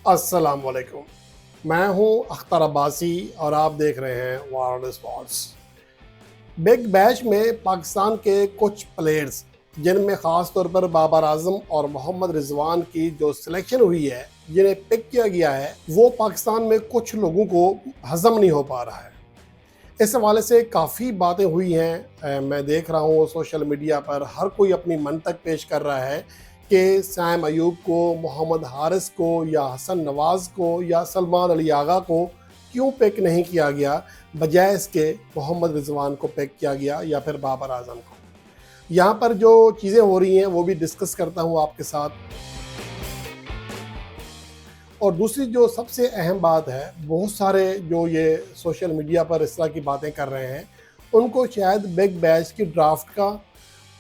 अस्सलाम वालेकुम। मैं हूं अख्तर अब्बासी और आप देख रहे हैं वर्ल्ड स्पोर्ट्स। बिग बैश में पाकिस्तान के कुछ प्लेयर्स, जिनमें ख़ास तौर पर बाबर आजम और मोहम्मद रिजवान की जो सिलेक्शन हुई है, जिन्हें पिक किया गया है, वो पाकिस्तान में कुछ लोगों को हज़म नहीं हो पा रहा है। इस हवाले से काफ़ी बातें हुई हैं। मैं देख रहा हूँ सोशल मीडिया पर हर कोई अपनी मंतक पेश कर रहा है कि सैम अयूब को, मोहम्मद हारिस को या हसन नवाज़ को या सलमान अली आगा को क्यों पिक नहीं किया गया, बजाय इसके मोहम्मद रिजवान को पिक किया गया या फिर बाबर आजम को। यहाँ पर जो चीज़ें हो रही हैं वो भी डिस्कस करता हूँ आपके साथ। और दूसरी जो सबसे अहम बात है, बहुत सारे जो ये सोशल मीडिया पर इस तरह की बातें कर रहे हैं, उनको शायद बिग बैश की ड्राफ्ट का,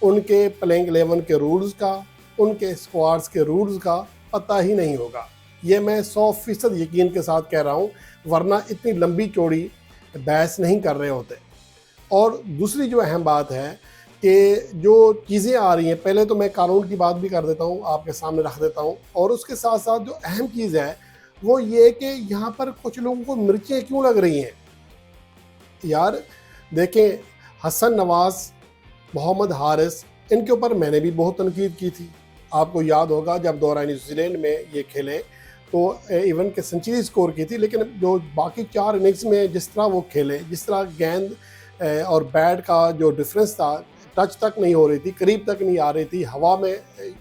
उनके प्लेइंग 11 के रूल्स का, उनके स्क्वाड्स के रूल्स का पता ही नहीं होगा। ये मैं 100% यकीन के साथ कह रहा हूँ, वरना इतनी लंबी चौड़ी बहस नहीं कर रहे होते। और दूसरी जो अहम बात है कि जो चीज़ें आ रही हैं, पहले तो मैं कानून की बात भी कर देता हूँ, आपके सामने रख देता हूँ। और उसके साथ साथ जो अहम चीज़ है वो ये कि यहाँ पर कुछ लोगों को मिर्चें क्यों लग रही हैं। यार देखें, हसन नवाज़, मोहम्मद हारिस, इनके ऊपर मैंने भी बहुत तनकीद की थी। आपको याद होगा जब दौरा न्यूजीलैंड में ये खेले तो इवन के सेंचुरी स्कोर की थी, लेकिन जो बाकी 4 इनिंग्स में जिस तरह वो खेले, जिस तरह गेंद और बैट का जो डिफरेंस था, टच तक नहीं हो रही थी, करीब तक नहीं आ रही थी, हवा में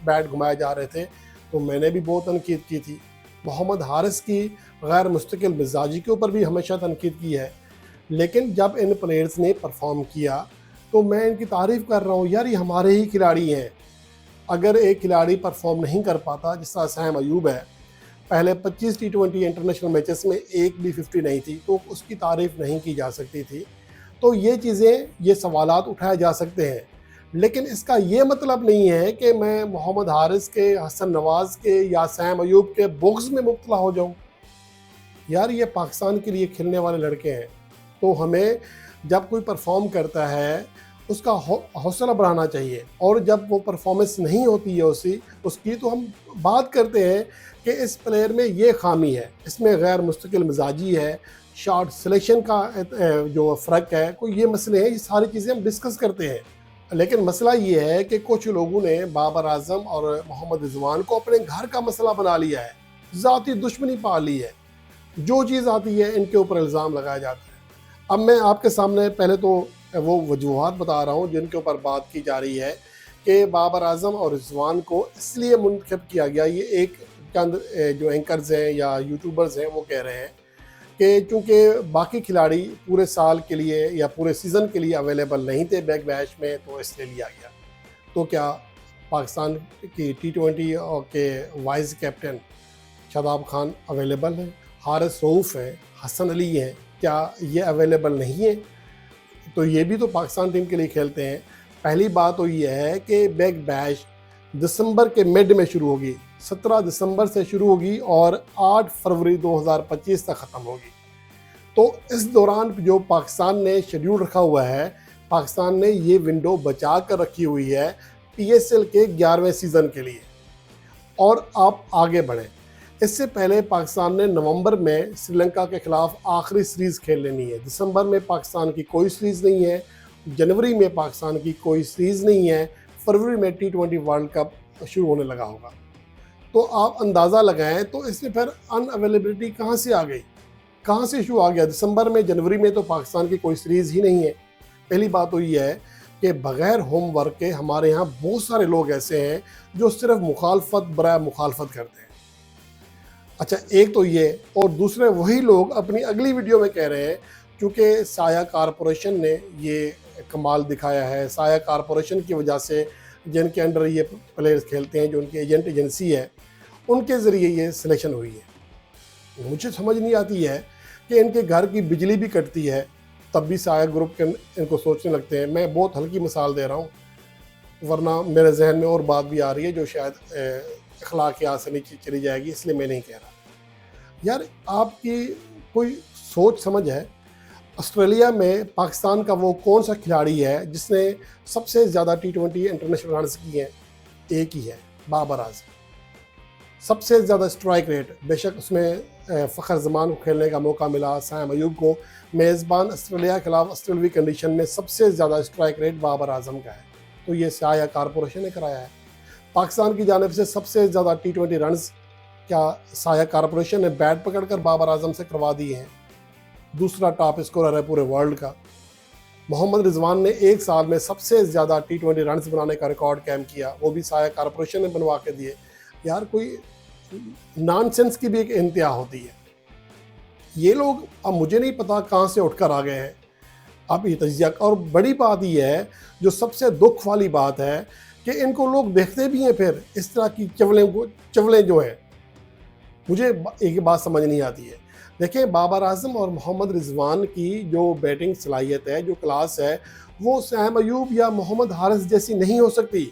बैट घुमाए जा रहे थे, तो मैंने भी बहुत तनकीद की थी। मोहम्मद हारिस की गैर मुस्तकिल मिजाजी के ऊपर भी हमेशा तनकीद की है। लेकिन जब इन प्लेयर्स ने परफॉर्म किया तो मैं इनकी तारीफ़ कर रहा हूँ। यार ये हमारे ही खिलाड़ी हैं। अगर एक खिलाड़ी परफॉर्म नहीं कर पाता, जिस तरह सैम अयूब है, पहले 25 T20 इंटरनेशनल मैचेस में एक भी 50 नहीं थी, तो उसकी तारीफ़ नहीं की जा सकती थी। तो ये चीज़ें, ये सवालात उठाए जा सकते हैं, लेकिन इसका ये मतलब नहीं है कि मैं मोहम्मद हारिस के, हसन नवाज़ के या सैम अयूब के बुग़्ज़ में मुब्तला हो जाऊँ। यार ये पाकिस्तान के लिए खेलने वाले लड़के हैं, तो हमें जब कोई परफॉर्म करता है उसका हौसला बढ़ाना चाहिए। और जब वो परफॉर्मेंस नहीं होती है उसकी तो हम बात करते हैं कि इस प्लेयर में ये खामी है, इसमें गैर मुस्तकिल मिजाजी है, शॉट सिलेक्शन का जो फ़र्क है, कोई ये मसले हैं, ये सारी चीज़ें हम डिस्कस करते हैं। लेकिन मसला ये है कि कुछ लोगों ने बाबर आजम और मोहम्मद रिजवान को अपने घर का मसला बना लिया है, ज़ाती दुश्मनी पा ली है। जो चीज़ आती है इनके ऊपर इल्ज़ाम लगाया जाता है। अब मैं आपके सामने पहले तो वो वजूहात बता रहा हूँ जिनके ऊपर बात की जा रही है कि बाबर आजम और रिजवान को इसलिए मुंतखब किया गया। ये एक चंद जो एंकर्स हैं या यूट्यूबर्स हैं वो कह रहे हैं कि चूँकि बाकी खिलाड़ी पूरे साल के लिए या पूरे सीज़न के लिए अवेलेबल नहीं थे बिग बैश में, तो इसलिए लिया गया। तो क्या पाकिस्तान की T20 के vice captain Shadab Khan available हैं, हारिस रऊफ़ हैं, हसन अली हैं, क्या ये अवेलेबल नहीं है? तो ये भी तो पाकिस्तान टीम के लिए खेलते हैं। पहली बात तो ये है कि बिग बैश दिसंबर के मिड में शुरू होगी, 17 दिसंबर से शुरू होगी और 8 फरवरी 2025 तक ख़त्म होगी। तो इस दौरान जो पाकिस्तान ने शेड्यूल रखा हुआ है, पाकिस्तान ने ये विंडो बचा कर रखी हुई है PSL के 11वें सीज़न के लिए। और आप आगे बढ़ें, इससे पहले पाकिस्तान ने नवंबर में श्रीलंका के खिलाफ आखिरी सीरीज़ खेल लेनी है। दिसंबर में पाकिस्तान की कोई सीरीज़ नहीं है, जनवरी में पाकिस्तान की कोई सीरीज़ नहीं है, फरवरी में T20 वर्ल्ड कप शुरू होने लगा होगा। तो आप अंदाज़ा लगाएं, तो इसमें फिर अनअवेलेबिलिटी कहाँ से आ गई, कहाँ से इशू आ गया। दिसंबर में, जनवरी में तो पाकिस्तान की कोई सीरीज़ ही नहीं है। पहली बात तो ये है कि बग़ैर होमवर्क के हमारे यहाँ बहुत सारे लोग ऐसे हैं जो सिर्फ मुखालफत बराए मुखालफत करते हैं। अच्छा, एक तो ये, और दूसरे वही लोग अपनी अगली वीडियो में कह रहे हैं क्योंकि साया कारपोरेशन ने ये कमाल दिखाया है, साया कारपोरेशन की वजह से जिनके अंडर ये प्लेयर्स खेलते हैं, जो उनकी एजेंट एजेंसी है, उनके ज़रिए ये सिलेक्शन हुई है। मुझे समझ नहीं आती है कि इनके घर की बिजली भी कटती है तब भी साया ग्रुप के इनको सोचने लगते हैं। मैं बहुत हल्की मिसाल दे रहा हूँ, वरना मेरे जहन में और बात भी आ रही है जो शायद अखलाकियात से नीचे चली जाएगी, इसलिए मैं नहीं कह रहा। यार आपकी कोई सोच समझ है? ऑस्ट्रेलिया में पाकिस्तान का वो कौन सा खिलाड़ी है जिसने सबसे ज़्यादा T20 इंटरनेशनल रन्स किए हैं? एक ही है, बाबर आजम। सबसे ज़्यादा स्ट्राइक रेट, बेशक उसमें फ़खर जमान को खेलने का मौका मिला, साइम अयूब को। मेज़बान ऑस्ट्रेलिया के खिलाफ ऑस्ट्रेलवी कंडीशन में सबसे ज़्यादा स्ट्राइक रेट बाबर आजम का है, तो ये शाया कारपोरेशन ने कराया है। पाकिस्तान की जानिब से सबसे ज़्यादा T20 रन्स क्या साया कारपोरेशन ने बैट पकड़कर बाबर आजम से करवा दिए हैं। दूसरा टॉप स्कोरर है पूरे वर्ल्ड का। मोहम्मद रिजवान ने एक साल में सबसे ज़्यादा T20 रन्स बनाने का रिकॉर्ड कायम किया, वो भी साया कारपोरेशन ने बनवा के दिए। यार कोई नॉनसेंस की भी एक इंतहा होती है। ये लोग अब मुझे नहीं पता कहाँ से उठकर आ गए हैं। अब ये तजिया, और बड़ी बात ये है, जो सबसे दुख वाली बात है कि इनको लोग देखते भी हैं फिर इस तरह की चवलें जो हैं। मुझे एक बात समझ नहीं आती है। देखें, बाबर आजम और मोहम्मद रिजवान की जो बैटिंग सलाहियत है, जो क्लास है, वो साइम अयूब या मोहम्मद हारिस जैसी नहीं हो सकती।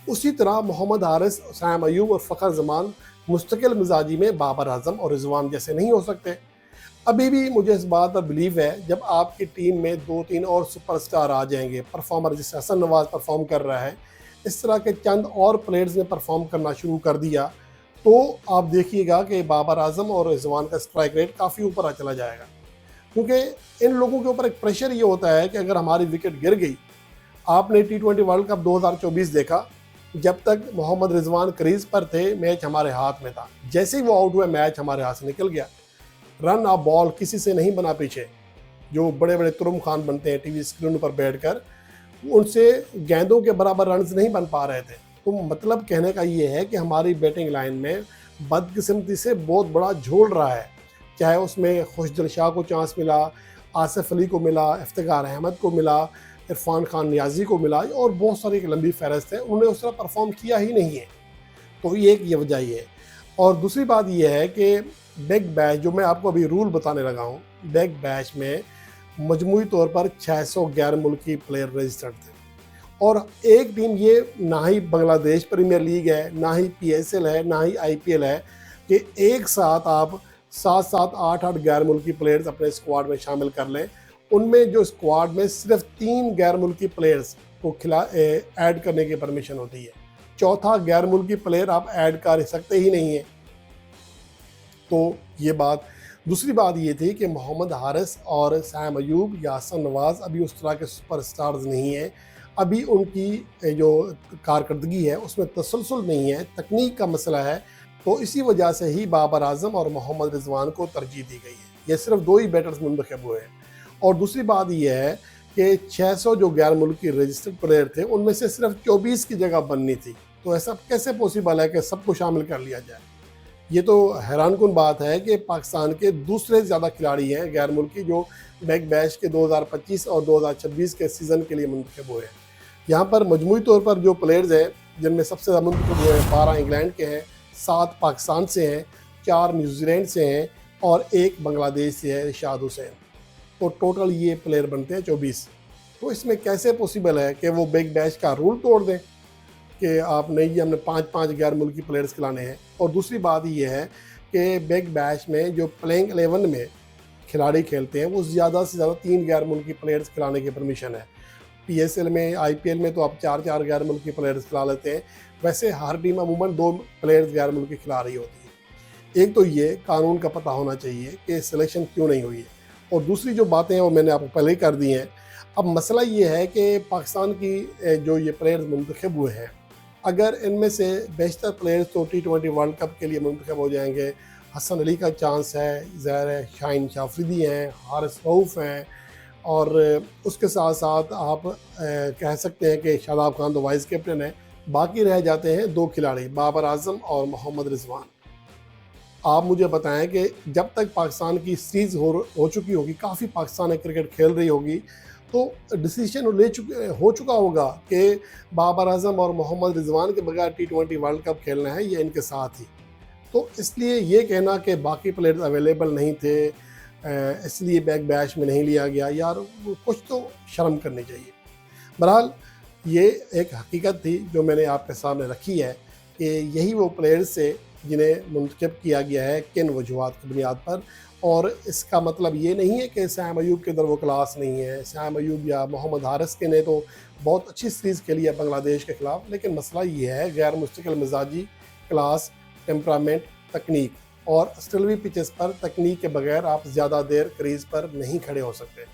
उसी तरह मोहम्मद हारिस, साइम अयूब और फ़खर जमान मुस्तकिल मिजाजी में बाबर आजम और रिजवान जैसे नहीं हो सकते। अभी भी मुझे इस बात पर बिलीव है, जब आपकी टीम में 2-3 और सुपरस्टार आ जाएंगे, परफॉर्मर, जैसे हसन नवाज परफॉर्म कर रहा है, इस तरह के चंद और प्लेयर्स ने परफॉर्म करना शुरू कर दिया, तो आप देखिएगा कि बाबर आजम और रिजवान का स्ट्राइक रेट काफ़ी ऊपर आ चला जाएगा। क्योंकि इन लोगों के ऊपर एक प्रेशर ये होता है कि अगर हमारी विकेट गिर गई, आपने T20 वर्ल्ड कप 2024 देखा, जब तक मोहम्मद रिजवान क्रीज पर थे, मैच हमारे हाथ में था। जैसे ही वो आउट हुए, मैच हमारे हाथ से निकल गया। रन ऑफ बॉल किसी से नहीं बना पीछे। जो बड़े बड़े तुरुम खान बनते हैं टीवी स्क्रीन पर बैठकर, उनसे गेंदों के बराबर रन्स नहीं बन पा रहे थे। तो मतलब कहने का ये है कि हमारी बैटिंग लाइन में बदकिस्मती से बहुत बड़ा झोल रहा है। चाहे उसमें खुशदिल शाह को चांस मिला, आसिफ अली को मिला, इफ्तिखार अहमद को मिला, इरफान खान नियाजी को मिला, और बहुत सारी एक लंबी फहरिस्त है, उन्होंने उस तरह परफॉर्म किया ही नहीं है। तो ये एक ये वजह ये है। और दूसरी बात ये है कि बिग बैश, जो मैं आपको अभी रूल बताने लगा हूँ, बिग बैश में मजमूई तौर पर 600 गैर मुल्की प्लेयर रजिस्टर्ड थे। और एक टीम, ये ना ही बांग्लादेश प्रीमियर लीग है, ना ही PSL है, ना ही IPL है, कि एक साथ आप 7-7, 8-8 गैर मुल्की प्लेयर्स अपने स्क्वाड में शामिल कर लें। उनमें जो स्क्वाड में सिर्फ 3 गैर मुल्की प्लेयर्स को ऐड करने की परमिशन होती है। चौथा गैर मुल्की प्लेयर आप ऐड कर सकते ही नहीं है। तो ये बात। दूसरी बात ये थी कि मोहम्मद हारिस और साइम अयूब या हसन नवाज अभी उस तरह के सुपरस्टार्स नहीं हैं। अभी उनकी जो कारकर्दगी है उसमें तसलसल नहीं है, तकनीक का मसला है। तो इसी वजह से ही बाबर आजम और मोहम्मद रिजवान को तरजीह दी गई है। ये सिर्फ 2 ही बैटर्स मुंतखब हुए हैं। और दूसरी बात यह है कि 600 जो गैर मुल्की रजिस्टर्ड प्लेयर थे, उनमें से सिर्फ 24 की जगह बननी थी। तो ऐसा कैसे पॉसिबल है कि सबको शामिल कर लिया जाए? ये तो हैरानकुन बात है कि पाकिस्तान के दूसरे ज़्यादा खिलाड़ी हैं गैर मुल्की, जो बिग बैश के 2025 और 2026 के सीज़न के लिए मुंतखब हुए हैं। यहाँ पर मजमूई तौर पर जो प्लेयर्स हैं, जिनमें सबसे ज़्यादा मुंतखब हुए हैं, 12 इंग्लैंड के हैं, 7 पाकिस्तान से हैं, 4 न्यूजीलैंड से हैं और 1 बांग्लादेश से है, रिशाद हुसैन। तो टोटल ये प्लेयर बनते हैं 24। तो इसमें कैसे पॉसिबल है कि वो बिग बैश का रूल तोड़ दें कि आप नहीं, हमने 5-5 गैर मुल्की प्लेयर्स खिलाने हैं? और दूसरी बात ये है कि बिग बैश में जो प्लेइंग 11 में खिलाड़ी खेलते हैं, वो ज़्यादा से ज़्यादा 3 गैर मुल्की प्लेयर्स खिलाने की परमिशन है। PSL में, IPL में तो आप 4-4 गैर मुल्की प्लेयर्स खिला लेते हैं। वैसे हर टीम अमूमन 2 प्लेयर्स गैर मुल्की खिला रही होती है। एक तो ये कानून का पता होना चाहिए कि सिलेक्शन क्यों नहीं हुई है, और दूसरी जो बातें हैं वो मैंने आपको पहले ही कर दी हैं। अब मसला ये है कि पाकिस्तान की जो ये प्लेयर्स मुंतखब हुए हैं, अगर इनमें से बेशतर प्लेयर्स तो T20 वर्ल्ड कप के लिए मुंतखब हो जाएंगे। हसन अली का चांस है, ज़ाहिर है शाहीन शाफरीदी हैं, हारिस रऊफ़ हैं, और उसके साथ साथ आप कह सकते हैं कि शादाब खान तो वाइस कैप्टन है। बाकी रह जाते हैं 2 खिलाड़ी, बाबर आजम और मोहम्मद रिजवान। आप मुझे बताएं कि जब तक पाकिस्तान की सीरीज़ हो चुकी होगी, काफ़ी पाकिस्तान क्रिकेट खेल रही होगी, तो डिसीजन हो चुका होगा कि बाबर आजम और मोहम्मद रिजवान के बगैर T20 वर्ल्ड कप खेलना है, ये इनके साथ ही। तो इसलिए ये कहना कि बाकी प्लेयर्स अवेलेबल नहीं थे, इसलिए बिग बैश में नहीं लिया गया, यार कुछ तो शर्म करनी चाहिए। बहरहाल ये एक हकीकत थी जो मैंने आपके सामने रखी है कि यही वो प्लेयर्स से जिन्हें मुंतखब किया गया है किन वजूहात की बुनियाद पर। और इसका मतलब ये नहीं है कि साइम अयूब के अंदर वो क्लास नहीं है। साइम अयूब या मोहम्मद हारिस के ने तो बहुत अच्छी सीरीज़ खेली है बांग्लादेश के ख़िलाफ़, लेकिन मसला ये है गैर मुस्तकिल मिजाजी, क्लास टेम्परामेंट, तकनीक, और स्टिलवी पिचेस पर तकनीक के बगैर आप ज़्यादा देर क्रीज पर नहीं खड़े हो सकते।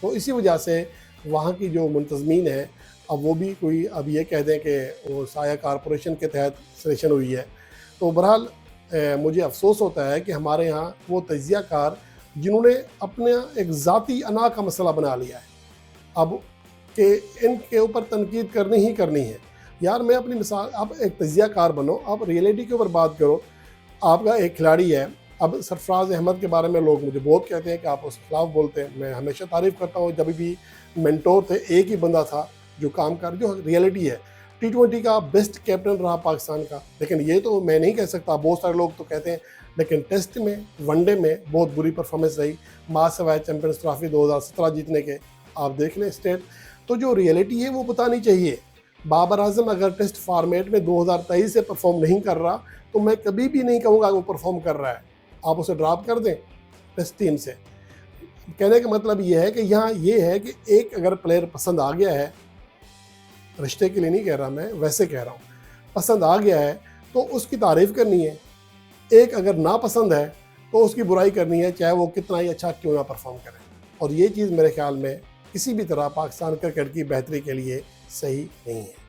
तो इसी वजह से वहाँ की जो मुंतज़मीन है, अब वो भी कोई अब ये कह दें कि वो साया कॉरपोरेशन के तहत सिलेक्शन हुई है। तो बहरहाल मुझे अफसोस होता है कि हमारे यहाँ वो तजिया कार जिन्होंने अपने एक ज़ाती अना का मसला बना लिया है अब कि इनके ऊपर तनकीद करनी ही करनी है। यार मैं अपनी मिसाल, आप एक तजिया कार बनो, आप रियलिटी के ऊपर बात करो। आपका एक खिलाड़ी है, अब सरफराज अहमद के बारे में लोग मुझे बहुत कहते हैं कि आप उसके खिलाफ बोलते हैं। मैं हमेशा तारीफ़ करता हूँ, जब भी मेंटोर थे एक ही बंदा था जो काम कर, जो रियलिटी है T20 का बेस्ट कैप्टन रहा पाकिस्तान का। लेकिन ये तो मैं नहीं कह सकता, बहुत सारे लोग तो कहते हैं, लेकिन टेस्ट में, वनडे में बहुत बुरी परफॉर्मेंस रही। मां सवाए चैंपियंस ट्रॉफी 2017 जीतने के आप देख लें स्टेट। तो जो रियलिटी है वो बतानी चाहिए। बाबर आजम अगर टेस्ट फॉर्मेट में 2023 से परफॉर्म नहीं कर रहा तो मैं कभी भी नहीं कहूँगा वो परफॉर्म कर रहा है, आप उसे ड्रॉप कर दें टेस्ट टीम से। कहने का मतलब ये है कि यहाँ ये है कि एक अगर प्लेयर पसंद आ गया है, रिश्ते के लिए नहीं कह रहा मैं, वैसे कह रहा हूँ, पसंद आ गया है तो उसकी तारीफ़ करनी है। एक अगर ना पसंद है तो उसकी बुराई करनी है, चाहे वो कितना ही अच्छा क्यों ना परफॉर्म करे। और ये चीज़ मेरे ख्याल में किसी भी तरह पाकिस्तान क्रिकेट की बेहतरी के लिए सही नहीं है।